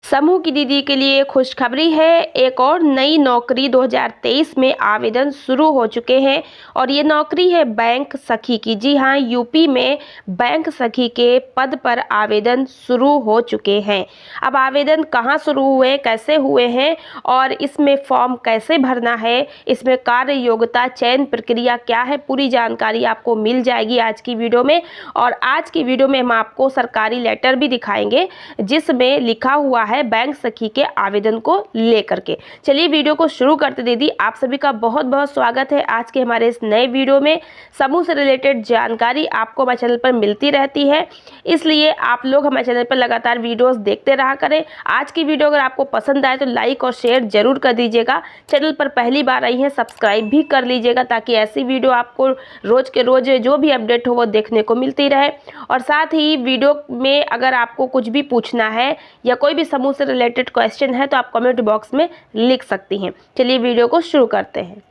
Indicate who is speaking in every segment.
Speaker 1: समूह की दीदी के लिए खुशखबरी है। एक और नई नौकरी 2023 में आवेदन शुरू हो चुके हैं और ये नौकरी है बैंक सखी की। जी हाँ, यूपी में बैंक सखी के पद पर आवेदन शुरू हो चुके हैं। अब आवेदन कहाँ शुरू हुए, कैसे हुए हैं और इसमें फॉर्म कैसे भरना है, इसमें कार्य योग्यता, चयन प्रक्रिया क्या है, पूरी जानकारी आपको मिल जाएगी आज की वीडियो में। और आज की वीडियो में हम आपको सरकारी लेटर भी दिखाएंगे जिसमें लिखा हुआ है बैंक सखी के आवेदन को लेकर के। चलिए वीडियो को शुरू करते दीदी। आप सभी का बहुत बहुत स्वागत है आज के हमारे इस नए वीडियो में। समूह से रिलेटेड जानकारी आपको हमारे चैनल पर मिलती रहती है, इसलिए आप लोग हमारे चैनल पर लगातार वीडियोस देखते रहा करें। आज की वीडियो अगर आपको पसंद आए तो लाइक और शेयर जरूर कर दीजिएगा। चैनल पर पहली बार आई हैं सब्सक्राइब भी कर लीजिएगा ताकि ऐसी वीडियो आपको रोज के रोज जो भी अपडेट हो वो देखने को मिलती रहे। और साथ ही वीडियो में अगर आपको कुछ भी पूछना है या कोई भी समूह से रिलेटेड क्वेश्चन है तो आप कमेंट बॉक्स में लिख सकती हैं। चलिए वीडियो को शुरू करते हैं।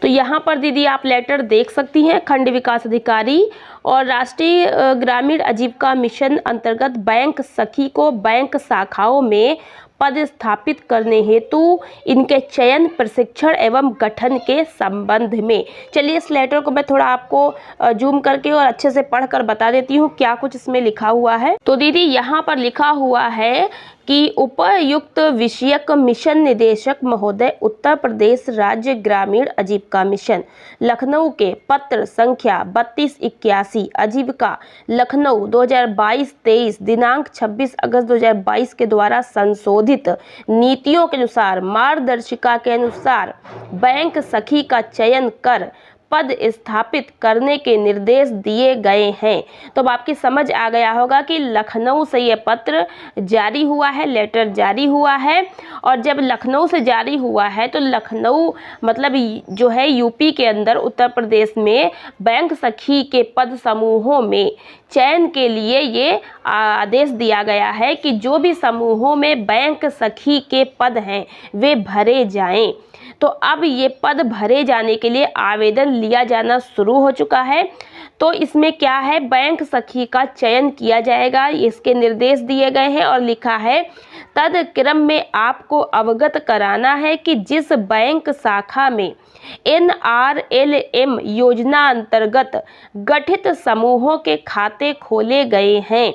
Speaker 1: तो यहाँ पर दीदी आप लेटर देख सकती हैं। खंड विकास अधिकारी और राष्ट्रीय ग्रामीण आजीविका मिशन अंतर्गत बैंक सखी को बैंक शाखाओं में पद स्थापित करने हेतु इनके चयन, प्रशिक्षण एवं गठन के संबंध में। चलिए इस लेटर को मैं थोड़ा आपको जूम करके और अच्छे से पढ़कर बता देती हूँ क्या कुछ इसमें लिखा हुआ है। तो दीदी यहाँ पर लिखा हुआ है कि उपर्युक्त विषयक मिशन निदेशक महोदय, उत्तर प्रदेश राज्य ग्रामीण आजीविका मिशन लखनऊ के पत्र संख्या 3281 आजीविका लखनऊ 2022-23 दिनांक 26 अगस्त 2022 के द्वारा संशोधित नीतियों के अनुसार मार्गदर्शिका के अनुसार बैंक सखी का चयन कर पद स्थापित करने के निर्देश दिए गए हैं। तो अब आपकी समझ आ गया होगा कि लखनऊ से ये पत्र जारी हुआ है, लेटर जारी हुआ है। और जब लखनऊ से जारी हुआ है तो लखनऊ मतलब जो है यूपी के अंदर उत्तर प्रदेश में बैंक सखी के पद समूहों में चयन के लिए ये आदेश दिया गया है कि जो भी समूहों में बैंक सखी के पद हैं वे भरे जाएं। तो अब ये पद भरे जाने के लिए आवेदन लिया जाना शुरू हो चुका है। तो इसमें क्या है, बैंक सखी का चयन किया जाएगा, इसके निर्देश दिए गए हैं और लिखा है तदक्रम में आपको अवगत कराना है कि जिस बैंक शाखा में NRLM योजना अंतर्गत गठित समूहों के खाते खोले गए हैं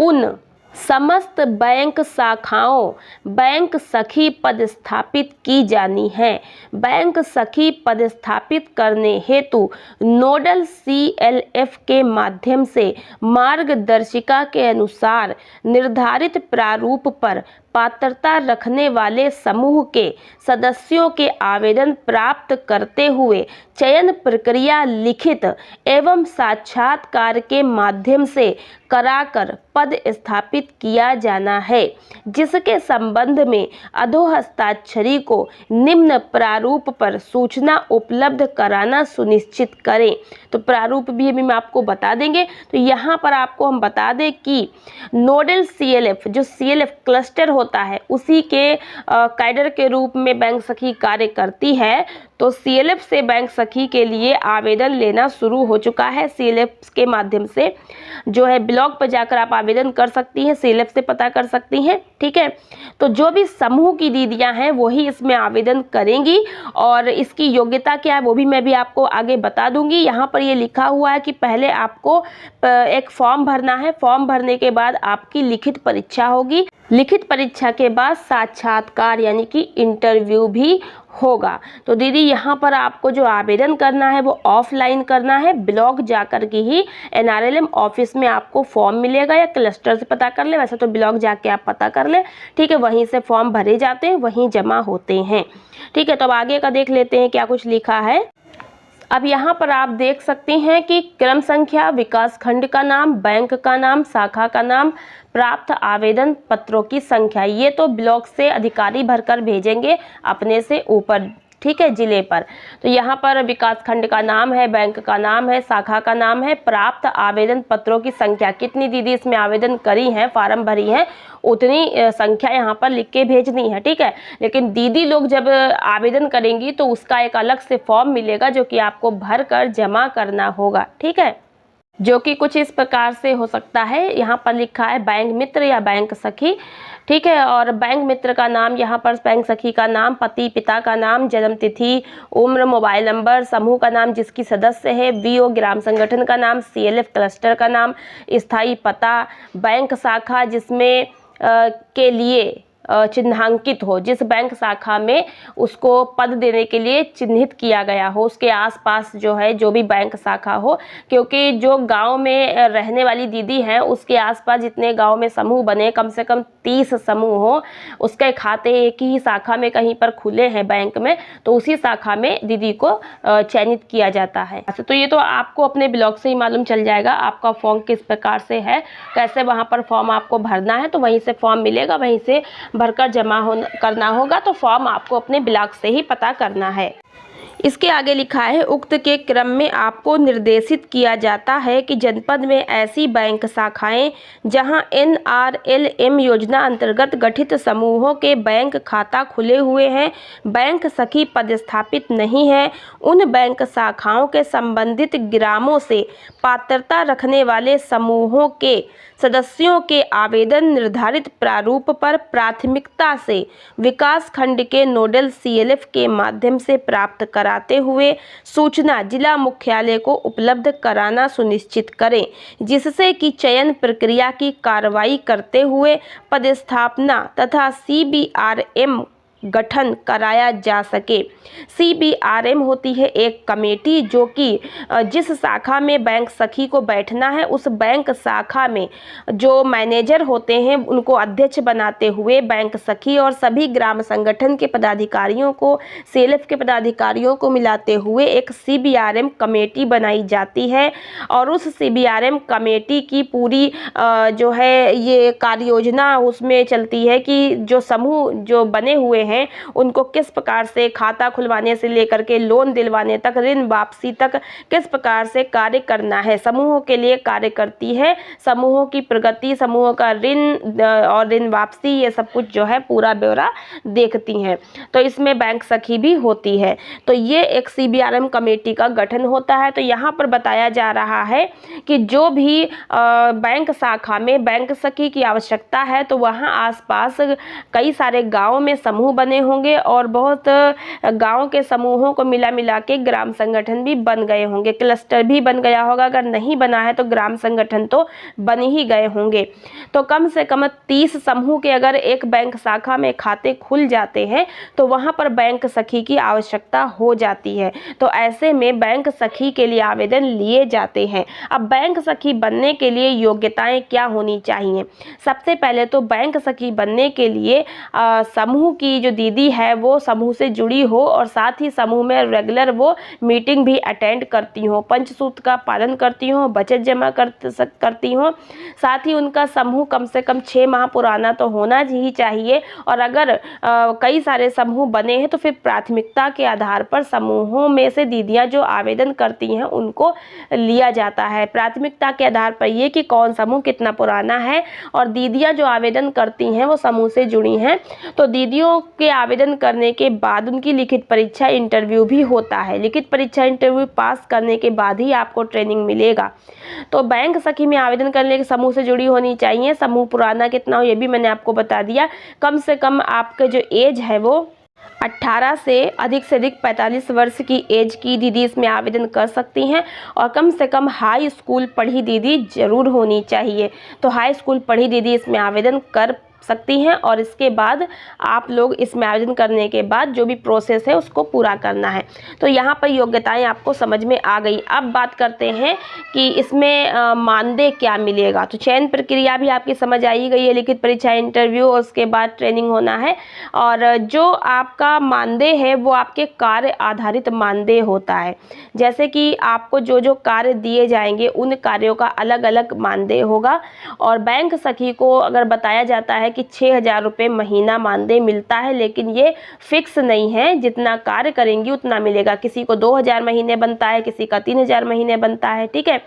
Speaker 1: उन समस्त बैंक शाखाओं बैंक सखी पद स्थापित की जानी है। बैंक सखी पद स्थापित करने हेतु नोडल CLF के माध्यम से मार्गदर्शिका के अनुसार निर्धारित प्रारूप पर पात्रता रखने वाले समूह के सदस्यों के आवेदन प्राप्त करते हुए चयन प्रक्रिया लिखित एवं साक्षात्कार के माध्यम से कराकर पद स्थापित किया जाना है, जिसके संबंध में अधोहस्ताक्षरी को निम्न प्रारूप पर सूचना उपलब्ध कराना सुनिश्चित करें। तो प्रारूप भी अभी मैं आपको बता देंगे। तो यहाँ पर आपको हम बता दें कि नोडल CLF जो CLF क्लस्टर होता है उसी के कैडर के रूप में बैंक सखी कार्य करती है। तो CLF से बैंक सखी के लिए आवेदन लेना शुरू हो चुका है। CLF के माध्यम से जो है ब्लॉग पर जाकर आप आवेदन कर सकती हैं, CLF से पता कर सकती हैं। ठीक है, तो जो भी समूह की दीदियां हैं वही इसमें आवेदन करेंगी और इसकी योग्यता क्या है वो भी मैं भी आपको आगे बता दूंगी। यहाँ पर ये लिखा हुआ है कि पहले आपको एक फॉर्म भरना है। फॉर्म भरने के बाद आपकी लिखित परीक्षा होगी। लिखित परीक्षा के बाद साक्षात्कार यानी कि इंटरव्यू भी होगा। तो दीदी यहाँ पर आपको जो आवेदन करना है वो ऑफलाइन करना है। ब्लॉक जाकर के ही NRLM ऑफिस में आपको फॉर्म मिलेगा या क्लस्टर से पता कर ले, वैसे तो ब्लॉक जाके आप पता कर ले। ठीक है, वहीं से फॉर्म भरे जाते हैं, वहीं जमा होते हैं। ठीक है, तो अब आगे का देख लेते हैं क्या कुछ लिखा है। अब यहाँ पर आप देख सकते हैं कि क्रम संख्या, विकास खंड का नाम, बैंक का नाम, शाखा का नाम, प्राप्त आवेदन पत्रों की संख्या, ये तो ब्लॉक से अधिकारी भरकर भेजेंगे अपने से ऊपर। ठीक है, जिले पर। तो यहाँ पर विकास खंड का नाम है, बैंक का नाम है, शाखा का नाम है, प्राप्त आवेदन पत्रों की संख्या, कितनी दीदी इसमें आवेदन करी हैं, फार्म भरी हैं, उतनी संख्या यहाँ पर लिख के भेजनी है। ठीक है, लेकिन दीदी लोग जब आवेदन करेंगी तो उसका एक अलग से फॉर्म मिलेगा जो कि आपको भर कर जमा करना होगा। ठीक है। जो कि कुछ इस प्रकार से हो सकता है। यहाँ पर लिखा है बैंक मित्र या बैंक सखी, ठीक है। और बैंक मित्र का नाम, यहाँ पर बैंक सखी का नाम, पति पिता का नाम, जन्म तिथि, उम्र, मोबाइल नंबर, समूह का नाम जिसकी सदस्य है, वीओ ग्राम संगठन का नाम, सीएलएफ क्लस्टर का नाम, स्थायी पता, बैंक शाखा जिसमें के लिए चिन्हांकित हो, जिस बैंक शाखा में उसको पद देने के लिए चिन्हित किया गया हो, उसके आसपास जो है जो भी बैंक शाखा हो। क्योंकि जो गांव में रहने वाली दीदी हैं उसके आसपास जितने गांव में समूह बने, कम से कम 30 समूह हो, उसके खाते एक ही शाखा में कहीं पर खुले हैं बैंक में, तो उसी शाखा में दीदी को चयनित किया जाता है। तो ये तो आपको अपने ब्लॉग से ही मालूम चल जाएगा आपका फॉर्म किस प्रकार से है, कैसे वहाँ पर फॉर्म आपको भरना है। तो वहीं से फॉर्म मिलेगा, वहीं से भरकर जमा करना होगा। तो फॉर्म आपको अपने ब्लॉक से ही पता करना है। इसके आगे लिखा है, उक्त के क्रम में आपको निर्देशित किया जाता है कि जनपद में ऐसी बैंक शाखाएं जहां NRLM योजना अंतर्गत गठित समूहों के बैंक खाता खुले हुए हैं, बैंक सखी पदस्थापित नहीं है, उन बैंक शाखाओं के संबंधित ग्रामों से पात्रता रखने वाले समूहों के सदस्यों के आवेदन निर्धारित प्रारूप पर प्राथमिकता से विकास खंड के नोडल CLF के माध्यम से प्राप्त कराते हुए सूचना जिला मुख्यालय को उपलब्ध कराना सुनिश्चित करें, जिससे कि चयन प्रक्रिया की कार्रवाई करते हुए पदस्थापना तथा CBRM गठन कराया जा सके। CBRM होती है एक कमेटी जो कि जिस शाखा में बैंक सखी को बैठना है उस बैंक शाखा में जो मैनेजर होते हैं उनको अध्यक्ष बनाते हुए बैंक सखी और सभी ग्राम संगठन के पदाधिकारियों को, CLF के पदाधिकारियों को मिलाते हुए एक CBRM कमेटी बनाई जाती है। और उस CBRM कमेटी की पूरी जो है ये कार्य योजना उसमें चलती है कि जो समूह जो बने हुए हैं उनको किस प्रकार से खाता खुलवाने से लेकर के लोन दिलवाने तक, ऋण वापसी तक किस प्रकार से कार्य करना है, समूहों के लिए कार्य करती है। समूहों की प्रगति, समूहों का ऋण और ऋण वापसी, ये सब कुछ जो है पूरा ब्यौरा देखती हैं। तो इसमें बैंक सखी भी होती है। तो ये एक CBRM कमेटी का गठन होता है। तो यहाँ पर बताया जा रहा है कि जो भी बैंक शाखा में बैंक सखी की आवश्यकता है तो वहाँ आसपास कई सारे गाँव में समूह बने होंगे और बहुत गांव के समूहों को मिला के ग्राम संगठन भी बन गए होंगे, क्लस्टर भी बन गया होगा। अगर नहीं बना है तो ग्राम संगठन तो बन ही गए होंगे। तो कम से कम 30 समूह के अगर एक बैंक शाखा में खाते खुल जाते हैं तो वहां पर बैंक सखी की आवश्यकता हो जाती है। तो ऐसे में बैंक सखी के लिए आवेदन लिए जाते हैं। अब बैंक सखी बनने के लिए योग्यताएं क्या होनी चाहिए? सबसे पहले तो बैंक सखी बनने के लिए समूह की जो दीदी है वो समूह से जुड़ी हो और साथ ही समूह में रेगुलर वो मीटिंग भी अटेंड करती हो, पंचसूत्र का पालन करती हो, बचत जमा करती हो। साथ ही उनका समूह कम से कम 6 माह पुराना तो होना ही चाहिए। और अगर कई सारे समूह बने हैं तो फिर प्राथमिकता के आधार पर समूहों में से दीदियां जो आवेदन करती हैं उनको लिया जाता है। प्राथमिकता के आधार पर ये कि कौन समूह कितना पुराना है और दीदियां जो आवेदन करती हैं वो समूह से जुड़ी हैं। तो दीदियों के आवेदन करने के बाद उनकी लिखित परीक्षा इंटरव्यू भी होता है। लिखित परीक्षा इंटरव्यू पास करने के बाद ही आपको ट्रेनिंग मिलेगा। तो बैंक सखी में आवेदन करने के समूह से जुड़ी होनी चाहिए। समूह पुराना कितना हो ये भी मैंने आपको बता दिया। कम से कम आपका जो एज है वो 18 से अधिक 45 वर्ष की एज की दीदी इसमें आवेदन कर सकती हैं। और कम से कम हाई स्कूल पढ़ी दीदी जरूर होनी चाहिए। तो हाई स्कूल पढ़ी दीदी इसमें आवेदन कर सकती हैं। और इसके बाद आप लोग इसमें आवेदन करने के बाद जो भी प्रोसेस है उसको पूरा करना है। तो यहाँ पर योग्यताएं आपको समझ में आ गई। अब बात करते हैं कि इसमें मानदेय क्या मिलेगा। तो चयन प्रक्रिया भी आपकी समझ आई गई है, लिखित परीक्षा इंटरव्यू और उसके बाद ट्रेनिंग होना है। और जो आपका मानदेय है वो आपके कार्य आधारित मानदेय होता है। जैसे कि आपको जो जो कार्य दिए जाएंगे उन कार्यों का अलग अलग मानदेय होगा। और बैंक सखी को अगर बताया जाता है कि 6,000 रुपये महीना मानदेय मिलता है, लेकिन ये फिक्स नहीं है, जितना कार्य करेंगी उतना मिलेगा। किसी को 2,000 महीने बनता है, किसी का 3,000 महीने बनता है, ठीक है।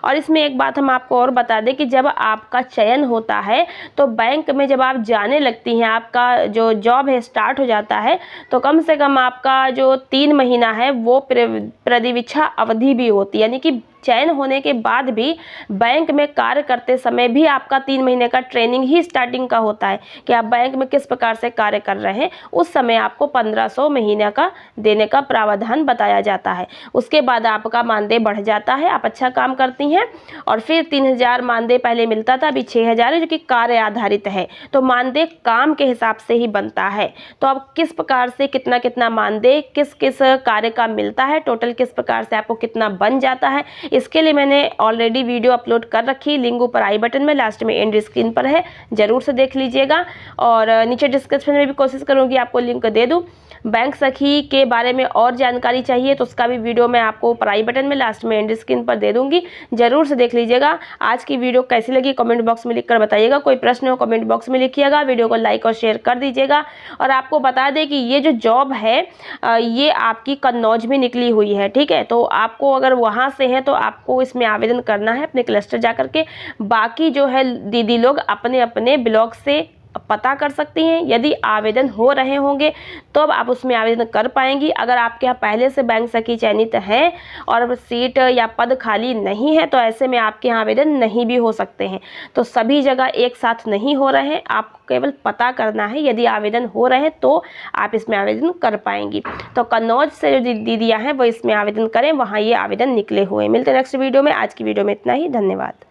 Speaker 1: और इसमें एक बात हम आपको और बता दें कि जब आपका चयन होता है तो बैंक में जब आप जाने लगती हैं, आपका जो जॉब है स्टार्ट हो जाता है, तो कम से कम आपका जो 3 महीना है वो प्रतिवीक्षा अवधि भी होती है, यानी कि चयन होने के बाद भी बैंक में कार्य करते समय भी आपका 3 महीने का ट्रेनिंग ही स्टार्टिंग का होता है कि आप बैंक में किस प्रकार से कार्य कर रहे हैं। उस समय आपको 1500 महीने का देने का प्रावधान बताया जाता है। उसके बाद आपका मानदेय बढ़ जाता है, आप अच्छा काम करती हैं और फिर 3000 मानदेय पहले मिलता था, अभी 6000 है, जो कि कार्य आधारित है। तो मानदेय काम के हिसाब से ही बनता है। तो अब किस प्रकार से कितना कितना मानदेय किस किस कार्य का मिलता है, टोटल किस प्रकार से आपको कितना बन जाता है, इसके लिए मैंने ऑलरेडी वीडियो अपलोड कर रखी है। लिंक ऊपर आई बटन में, लास्ट में एंड स्क्रीन पर है, जरूर से देख लीजिएगा। और नीचे डिस्क्रिप्शन में भी कोशिश करूँगी आपको लिंक दे दूँ। बैंक सखी के बारे में और जानकारी चाहिए तो उसका भी वीडियो मैं आपको ऊपर आई बटन में, लास्ट में एंड स्क्रीन पर दे दूंगी, जरूर से देख लीजिएगा। आज की वीडियो कैसी लगी कमेंट बॉक्स में लिखकर बताइएगा। कोई प्रश्न हो कमेंट बॉक्स में लिखिएगा। वीडियो को लाइक और शेयर कर दीजिएगा। और आपको बता दें कि ये जो जॉब है ये आपकी कन्नौज में निकली हुई है, ठीक है। तो आपको अगर वहाँ से है तो आपको इसमें आवेदन करना है अपने क्लस्टर जा करके। बाकी जो है दीदी लोग अपने अपने ब्लॉक से पता कर सकती हैं। यदि आवेदन हो रहे होंगे तो अब आप उसमें आवेदन कर पाएंगी। अगर आपके यहाँ पहले से बैंक सखी चयनित है और सीट या पद खाली नहीं है तो ऐसे में आपके यहाँ आवेदन नहीं भी हो सकते हैं। तो सभी जगह एक साथ नहीं हो रहे हैं, आपको केवल पता करना है। यदि आवेदन हो रहे हैं तो आप इसमें आवेदन कर पाएंगी। तो कन्नौज से जो दीदियाँ हैं वो इसमें आवेदन करें, वहाँ ये आवेदन निकले हुए। मिलते हैं नेक्स्ट वीडियो में। आज की वीडियो में इतना ही, धन्यवाद।